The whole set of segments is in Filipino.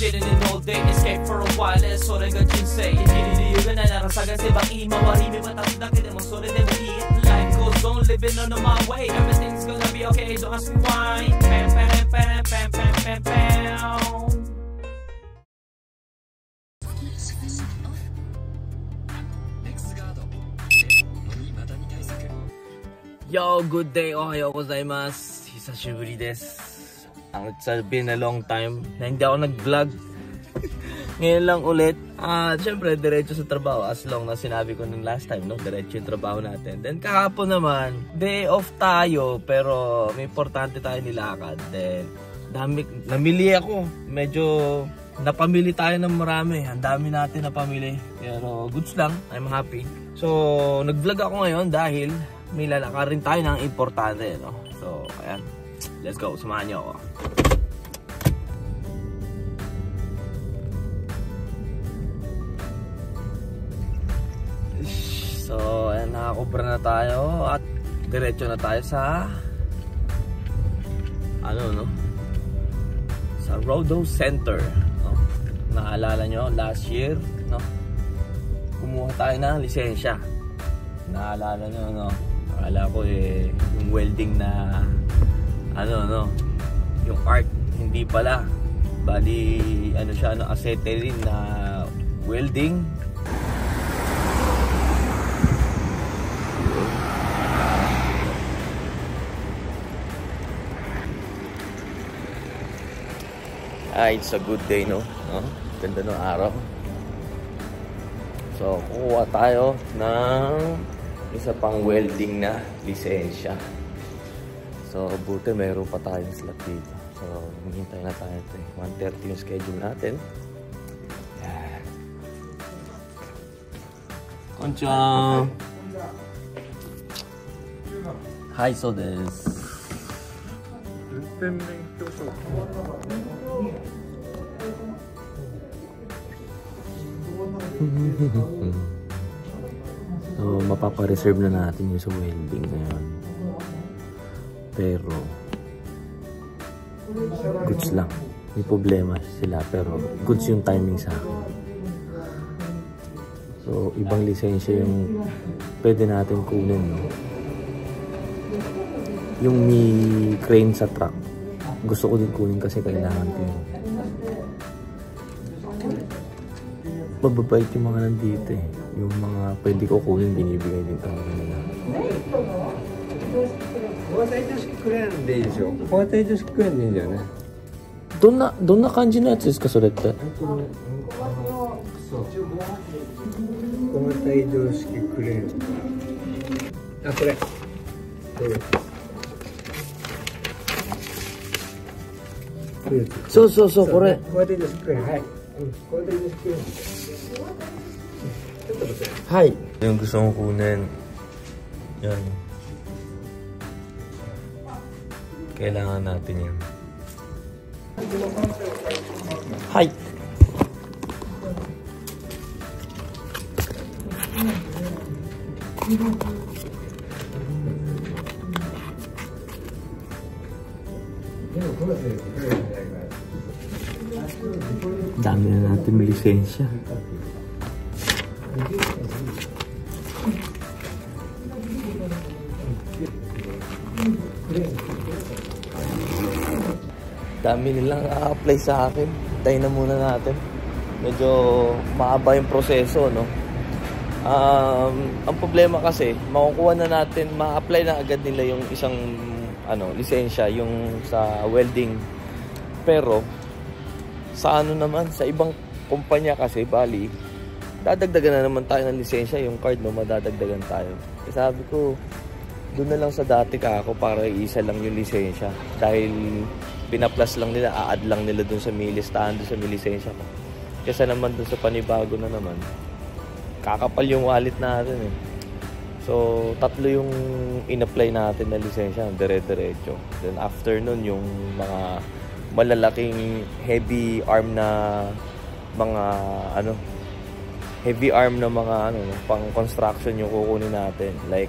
sitting in all day, escape for a while,それが人生。生きる理由がないなら探せばいい。周り見渡すだけでもそれでもいい。Life goes on, living on my way. Everything's gonna be okay, don't ask me why. Pam, pam, pam, pam, pam, pam, pam. Yo, good day, ohayo gozaimasu. Hisashiburi desu. It's been a long time na hindi ako nag-vlog. Ngayon lang ulit. Siyempre, diretso sa trabaho. As long na sinabi ko nung last time, no? Diretso yung trabaho natin. Then, kahapon naman, day off tayo. Pero, may importante tayo nilakad. Then, namili ako. Medyo, napamili tayo ng marami. Ang dami natin napamili. Pero, goods lang. I'm happy. So, nag-vlog ako ngayon dahil may lalakarin tayo ng importante, no? So, ayan. Let's go. Samahan niyo ako. So, ayan, nakakubra na tayo at diretso na tayo sa no? Sa Rodo Center, no? Naalala nyo, last year, no? Kumuha tayo ng lisensya. Naalala nyo, no? Akala ko yung welding na no? Yung art, hindi pala. Bali, siya, acetylene na welding. It's a good day, no? Ganda ng araw. So, kukuha tayo ng isa pang welding na lisensya. So, buti mayroon pa tayong slot dito. So, hihintay na tayo ito. 1:30 yung schedule natin. Yan. Konnichiwa. Hi, so desu. So, mapapa-reserve na natin yung sa welding ngayon. Pero goods lang. May problema sila pero goods yung timing sa akin. So, ibang lisensya yung pwede natin kunin, no? Yung may crane sa truck. Gusto ko din kunin kasi kailangan ko yun. Mababait yung mga nandito eh. Yung mga pwede ko kunin, binibigay din talaga nila. 交代女子クレーンでいいでしょ。交代女子クレーンでいいんだよね。どんな感じのやつですか、それって。そう。交代女子クレーン。これ。そう、これ。交代女子クレーン、はい。交代女子クレーン。ちょっと待って。はい。yung gusto kong kunin. Yan. Kailangan natin yan. Hi! Dami na natin may lisensya. Dami nilang a-apply sa akin. Tayo na muna natin. Medyo mahaba yung proseso, no? Ang problema kasi, makukuha na natin, ma-apply na agad nila yung isang lisensya, yung sa welding. Pero sa naman, sa ibang kumpanya kasi, bali, dadagdagan na naman tayo ng lisensya, yung card, no, madadagdagan tayo. Kasi sabi ko, doon na lang sa dati ka ako para isa lang yung lisensya. Dahil pinaplas lang nila, a-add lang nila dun sa may listahan, dun sa may lisensya ko. Kasi naman dun sa panibago na naman, kakapal yung wallet natin eh. So, 3 yung in-apply natin na lisensya, dire-diretso. Then after nun, yung mga malalaking heavy arm na mga pang construction yung kukunin natin. Like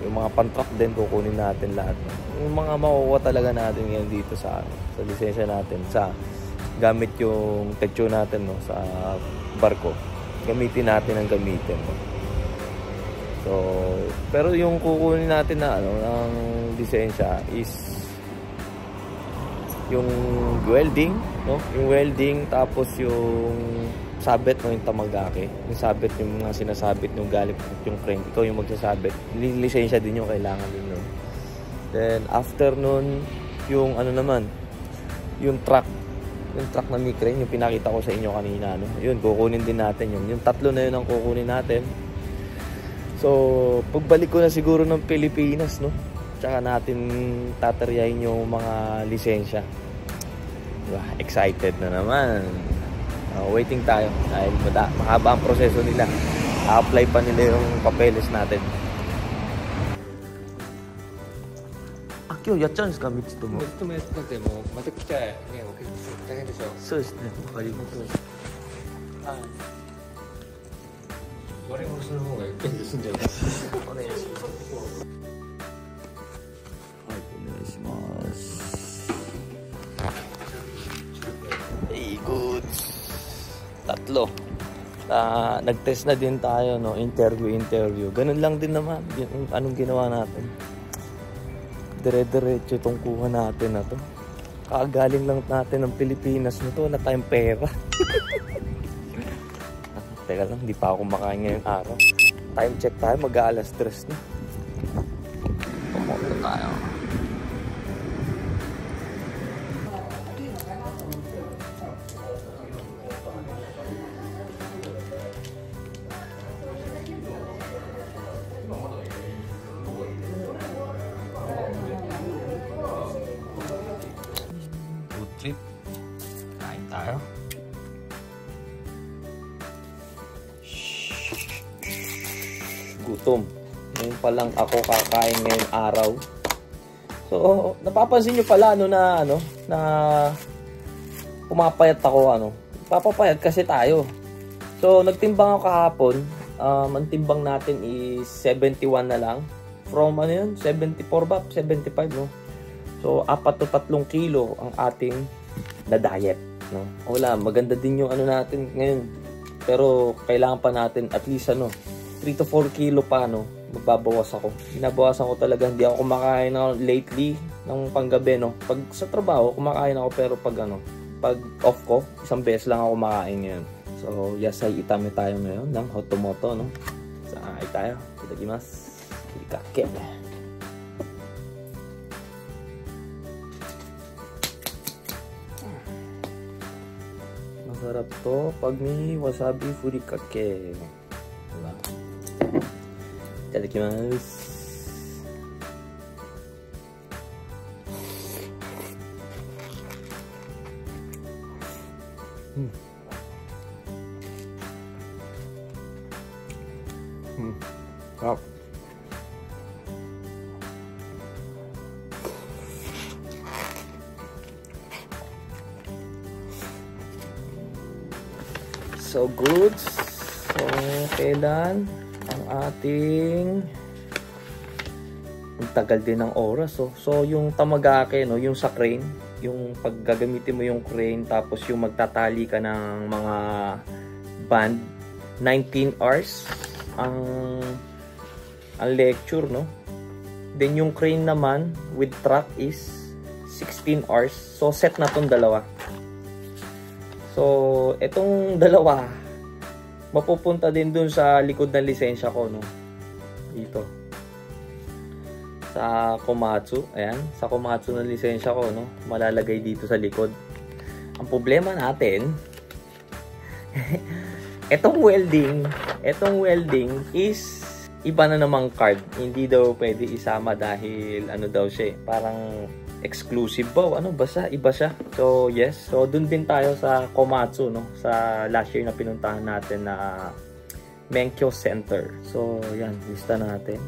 yung mga pan-truck din kukunin natin lahat. Yung mga makukuha talaga natin ngayon dito sa lisensya natin sa gamit yung techo natin, no, sa barko. Gamitin natin ang gamitin, no? So, pero yung kukunin natin na ano, ng lisensya is yung welding, no? Yung welding, tapos yung sabit, no, yung tamagake. Yung sabit, yung mga sinasabit yung galit yung crane. Ikaw yung magsasabit. Lisensya din yung kailangan din, no? Then after nun, yung ano naman, yung truck na may crane, yung pinakita ko sa inyo kanina, no? Yun, kukunin din natin yun. Yung tatlo na yun ang kukunin natin. So, pagbalik ko na siguro ng Pilipinas, no, tsaka natin tataryahin yung mga lisensya. Diba? Excited na naman. Waiting tayo dahil mahaba ang proseso nila. A-apply pa nila yung papeles natin. Akyo, yatchan desu ka, Mitsu tomo? 3つもやっててもめちゃくちゃね、大変でしょ。そうですね、わかります。はい。我々もその方がいっぺんで済んじゃう。お願いします。はい、お願いします。Hey, good. Tatlo. Nag-test na din tayo, no? Interview. Ganun lang din naman. Yung anong ginawa natin. Dire-diretso itong kuha natin na to. Kakagaling lang natin ng Pilipinas na to. Wala tayong pera. Teka lang, hindi pa ako kumakain ngayong araw. Time check tayo, mag-aalas 3 na. Pumunta tayo. Food trip. Kain tayo. Gutom. Ngayon pa lang ako kakain ngayong araw. So, napapansin nyo pala na pumapayat ako, papapayat kasi tayo. So, nagtimbang ako kahapon. Ang timbang natin is 71 na lang. From 74 ba? 75, no? So, 4 to 3 kilo ang ating na diet, no? Wala, maganda din yung natin ngayon. Pero kailangan pa natin at least 3 to 4 kilo pa, magbabawas ako. Binabawasan ko talaga, hindi ako kumakain lately ng panggabi, no. Pag sa trabaho kumakain ako, pero pag off ko, isang beses lang ako kumakain ngayon. So, yasay itame tayo ngayon ng hotomoto, no. Saan tayo? Itadakimasu. Kake. Masarap to pag may wasabi furikake. Diba? Itadakimasu. Sarap. So good. So kailan ang ating tagal din ng oras. So yung tamagake, yung sa crane, yung paggagamitin mo yung crane, tapos yung magtatali ka ng mga band, 19 hours ang lecture, no? Then yung crane naman with truck is 16 hours. So set na tong dalawa. So, itong dalawa, mapupunta din dun sa likod ng lisensya ko, no? Dito. Sa Komatsu. Ayan. Sa Komatsu ng lisensya ko, no? Malalagay dito sa likod. Ang problema natin, itong welding is iba na namang card. Hindi daw pwede isama dahil daw siya, parang exclusive ba? Basta iba siya. So, yes. So, dun din tayo sa Komatsu, no? Sa last year na pinuntahan natin na Menkyo Center. So, yan. Lista natin,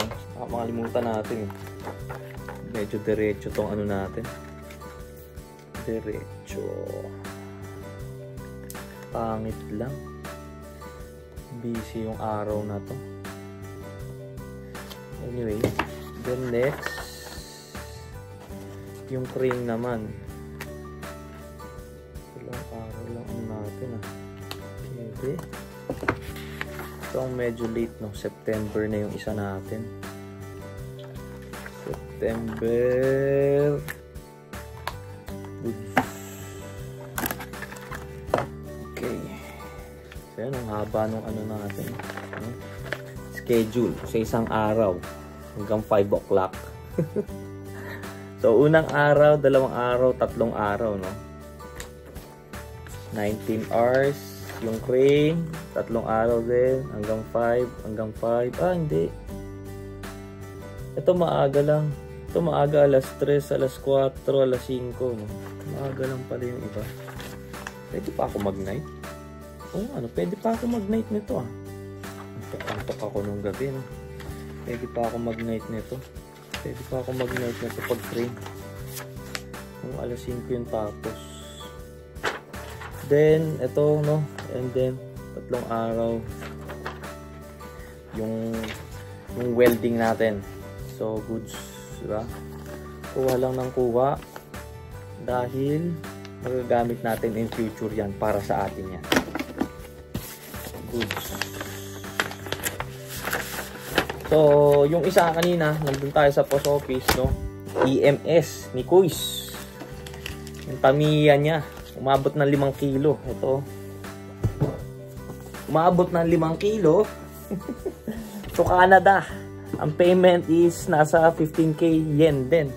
no? Makalimutan natin. Medyo diretso tong natin. Diretso. Pangit lang. Busy yung araw na to. Anyway, then next, Yung crane naman. Ilang araw lang natin Okay. Ito ang medyo late, no? September na yung isa natin. September. Okay. So yan, ang haba nung ano natin. Schedule sa isang araw hanggang 5 o'clock. So unang araw, dalawang araw, tatlong araw, no? 19 hours yung crane, tatlong araw din hanggang 5. Hindi. Ito maaga lang. Ito maaga, alas 3, alas 4, alas 5, no? Maaga lang pala yung iba. Pwede pa ako mag-night? Oo, pwede pa ako mag-night nito, Antok ako nung gabi, no? Pwede pa ako mag-night nito. Pag crane. Kung alas 5 yung tapos. Then, ito, no? And then, tatlong araw yung welding natin. So, goods, diba? Kuha lang ng kuha dahil magagamit natin in future yan para sa atin yan. Goods. So, yung isa kanina, nandun tayo sa post office, no? EMS ni Kuis. Yung Tamiya niya. Umabot ng 5 kilo. Ito. Umabot ng 5 kilo. So, Canada. Ang payment is nasa 15k yen din.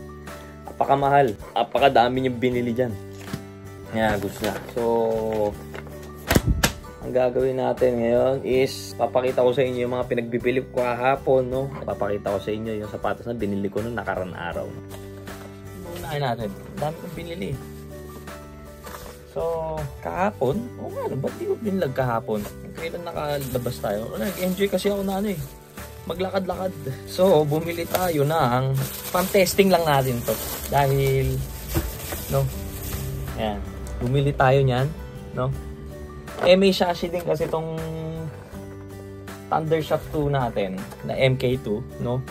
Napakamahal. Napakadami niyong binili dyan. Yan, gusto na. So, ang gagawin natin ngayon is papakita ko sa inyo yung mga pinagbibili ko kahapon, no? Papakita ko sa inyo yung sapatos na binili ko noong nakaraan araw. Unahin natin. Ang dami kong binili. So, kahapon, ba't di ko binilag kahapon? Kailan nakalabas tayo? Nag-enjoy kasi ako na maglakad-lakad. So, bumili tayo ng pang-testing lang natin to. Dahil, no? Ayan. Bumili tayo niyan, no? May chassis din kasi tong Thundershock 2 natin na MK2, no?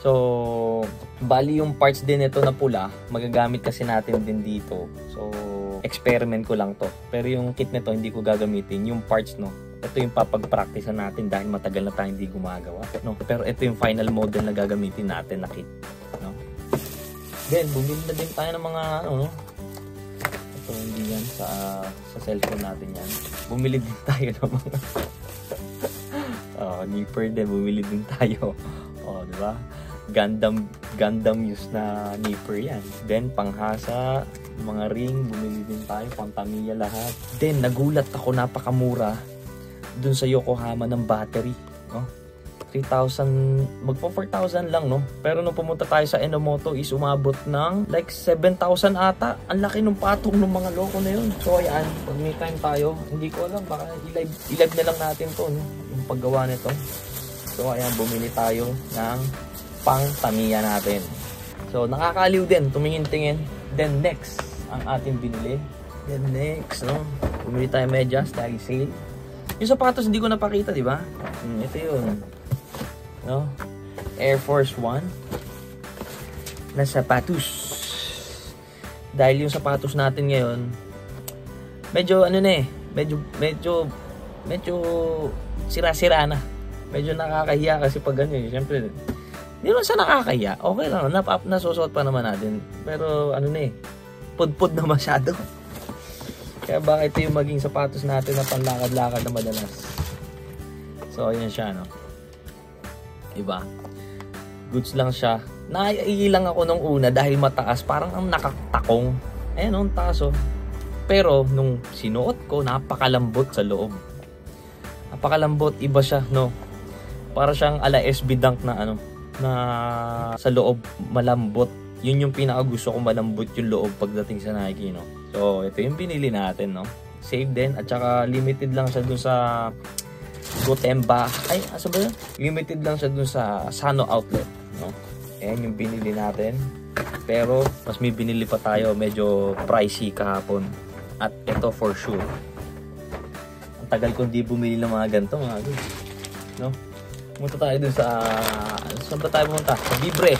So, bali yung parts din ito na pula, magagamit kasi natin din dito. So, experiment ko lang to. Pero yung kit nito hindi ko gagamitin. Yung parts, no? Ito yung papag-practice natin dahil matagal na tayo hindi gumagawa, no? Pero ito yung final model na gagamitin natin na kit, no? Then, bumili na din tayo ng mga, no? Ito hindi yan sa cellphone natin yan. Bumili din tayo ng mga nipper din, bumili din tayo. Di ba? Gundam use na nipper yan. Then, panghasa, mga ring, bumili din tayo, pang Tamiya lahat. Then, nagulat ako, napakamura dun sa Yokohama ng battery, no? 3,000, magpo 4,000 lang, no? Pero nung pumunta tayo sa Enomoto is umabot ng like 7,000 ata. Ang laki ng patong ng mga loko na yun. So, ayan, pag may time tayo, hindi ko alam, baka i-live na lang natin to, no? Yung paggawa nito. So, ayan, bumili tayo ng pang Tamiya natin. So, nakakaliw din, tumingin-tingin. Then, next, ang ating binili. Then, next, no? Bumili tayo medyas, dahil sale. Yung sapatos, hindi ko napakita, di ba? Ito yun. No? Air Force 1 na sapatos. Dahil yung sapatos natin ngayon, medyo, medyo sira-sira na. Medyo nakakahiya kasi pag ganyan. Siyempre, hindi naman sa nakakahiya. Okay lang, nasusuot pa naman natin. Pero, pudpud na masyado. Kaya baka ito yung maging sapatos natin na panlakad-lakad na madalas. So, ayan siya, no? Diba? Goods lang siya. Naiilang ako nung una dahil mataas. Parang ang nakatakong. Ayan, ang taas, oh. Pero, nung sinuot ko, napakalambot sa loob. Napakalambot. Iba siya, no? Para siyang ala SB Dunk na, na sa loob malambot. Yun yung pinakagusto ko, malambot yung loob pagdating sa Nike, no? So, ito yung binili natin, no? Save din. At saka, limited lang siya dun sa Gotemba. Ay, asa ba yun? Limited lang siya dun sa Sano Outlet, no? Ayan yung binili natin. Pero, mas may binili pa tayo. Medyo pricey kahapon. At ito for sure. Ang tagal kong di bumili ng mga ganito, mga goods, no? Pumunta tayo dun sa... Saan ba tayo pumunta? Sa Libre.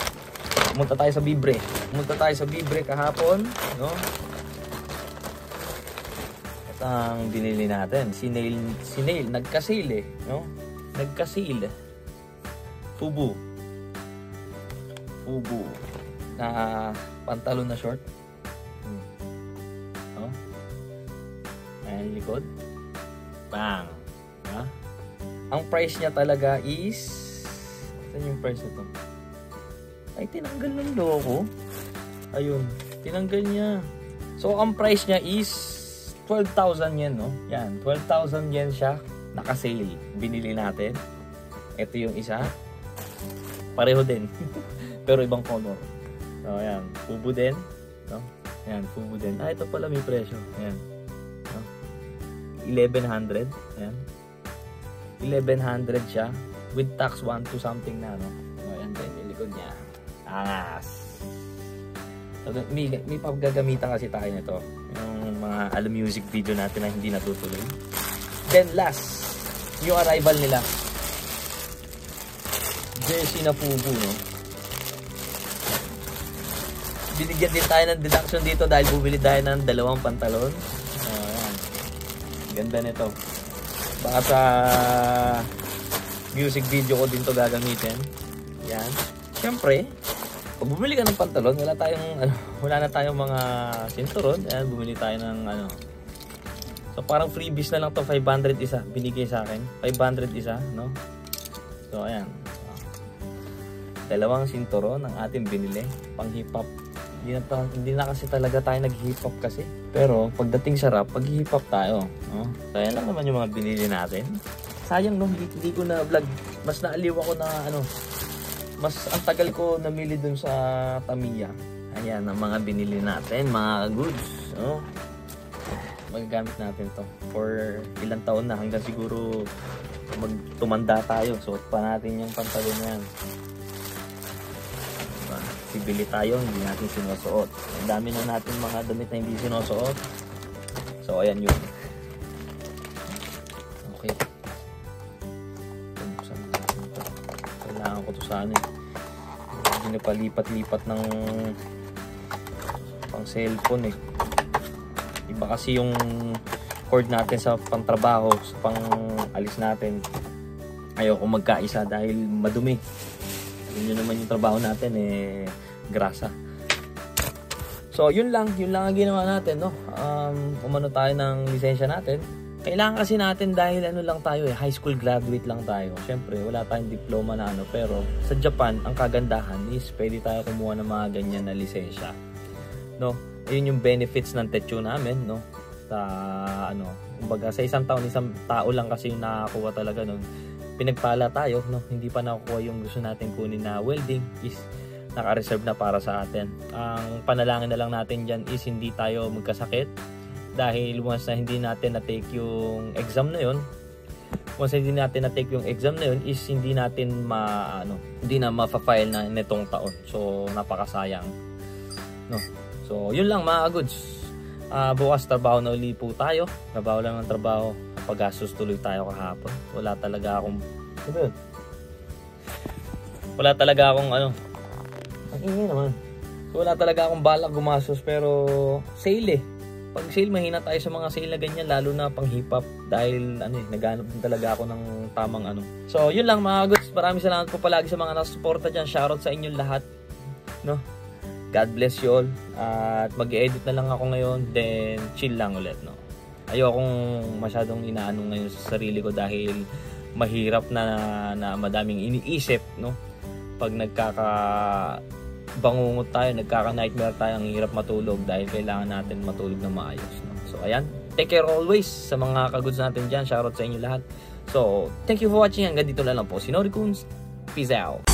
Pumunta tayo sa Bibre. Pumunta tayo sa Bibre kahapon, no? At ang binili natin, sinail, nagka-sale no? Nagka-sale. Fubu na pantalon na short. No? Ayan likod. Bang! Ha? Ang price niya talaga is, saan yung price nito? Ay, tinanggal ng loko. Ayun, tinanggal niya. So, ang price niya is 12,000 yen, no? Yan, 12,000 yen siya. Naka-sale. Binili natin. Ito yung isa. Pareho din. Pero ibang color. So, ayan. Fubu din. No? Ayan, Fubu din. Ah, ito pala may presyo. Ayan. No? 1,100. Ayan. 1,100 siya. With tax 1 to something na, no? So, ayan din. Yung likod niya. Angas. So, may paggagamitan kasi tayo nito. Yung mga music video natin na hindi natutuloy. Then last, yung arrival nila. Jersey na Fubu, no? Binigyan din tayo ng deduction dito dahil bumili tayo ng 2 pantalon. Ayan. Ganda nito. Baka sa music video ko din to gagamitin. Yan. Siyempre, pag bumili ka ng pantalon, wala na tayong mga sinturon. Ayan, bumili tayo ng So parang freebies na lang to, 500 isa binigay sa akin. 500 isa, no? So ayan. 2 sinturon ang ating binili, pang hip hop. Hindi na kasi talaga tayo nag-hip hop kasi. Pero pagdating sa rap, pag-hip hop tayo, no? So ayan lang naman yung mga binili natin. Sayang, no, hindi ko na vlog. Mas naaliw ako na mas ang tagal ko namili dun sa Tamiya. Ayan ang mga binili natin, mga goods, no? Magagamit natin to for ilang taon na, hanggang siguro tumanda tayo. Suot pa natin yung pantalon na yan. Bibili tayo, hindi natin sinusuot. Ang dami na natin mga damit na hindi sinusuot. So ayan yun. Okay. Buksan natin ito. Kailangan ko ito sana eh. Hindi na palipat-lipat ng pang cellphone eh. Iba kasi yung cord natin sa pang-trabaho, sa pang-alis natin. Ayoko magkaisa dahil madumi. Yun naman yung trabaho natin eh, grasa. So yun lang ang ginawa natin, no? Umano tayo ng lisensya natin. Kailangan kasi natin dahil lang tayo eh, high school graduate lang tayo. Syempre wala tayong diploma na pero sa Japan ang kagandahan is pwede tayo kumuha ng mga ganyan na lisensya, no? Ayun yung benefits ng TECHU namin, no? Sa kumbaga sa isang tao lang kasi yung nakakuha talaga nun. Pinagpala tayo, no? Hindi pa nakukuha yung gusto natin kunin na welding, is naka-reserve na para sa atin. Ang panalangin na lang natin dyan is hindi tayo magkasakit, dahil once na hindi natin na-take yung exam na yun, is hindi natin hindi na ma-file na nitong taon. So napakasayang, no? So yun lang mga goods. Bukas trabaho na uli po tayo. Trabaho lang ng trabaho. Pag-gastos tuloy tayo kahapon. Wala talaga akong ang ingay naman. So wala talaga akong balak gumastos, pero sale eh. Pag sale, mahina tayo sa mga sale na ganyan, lalo na pang hip hop, dahil naghanap din talaga ako ng tamang So yun lang mga goods. Maraming salamat po palagi sa mga nasusuporta dyan. Shoutout sa inyong lahat, no? God bless you all. At mag-edit na lang ako ngayon, then chill lang ulit, no? Ayokong masyadong inaano ngayon sa sarili ko dahil mahirap na madaming iniisip, no? Pag nagkaka-bangungot tayo, nagkaka-nightmare tayo, ang hirap matulog dahil kailangan natin matulog na maayos, no? So ayan, take care always sa mga kagoods natin dyan. Shoutout sa inyo lahat. So thank you for watching. Hanggang dito lang po si Norikuns. Peace out.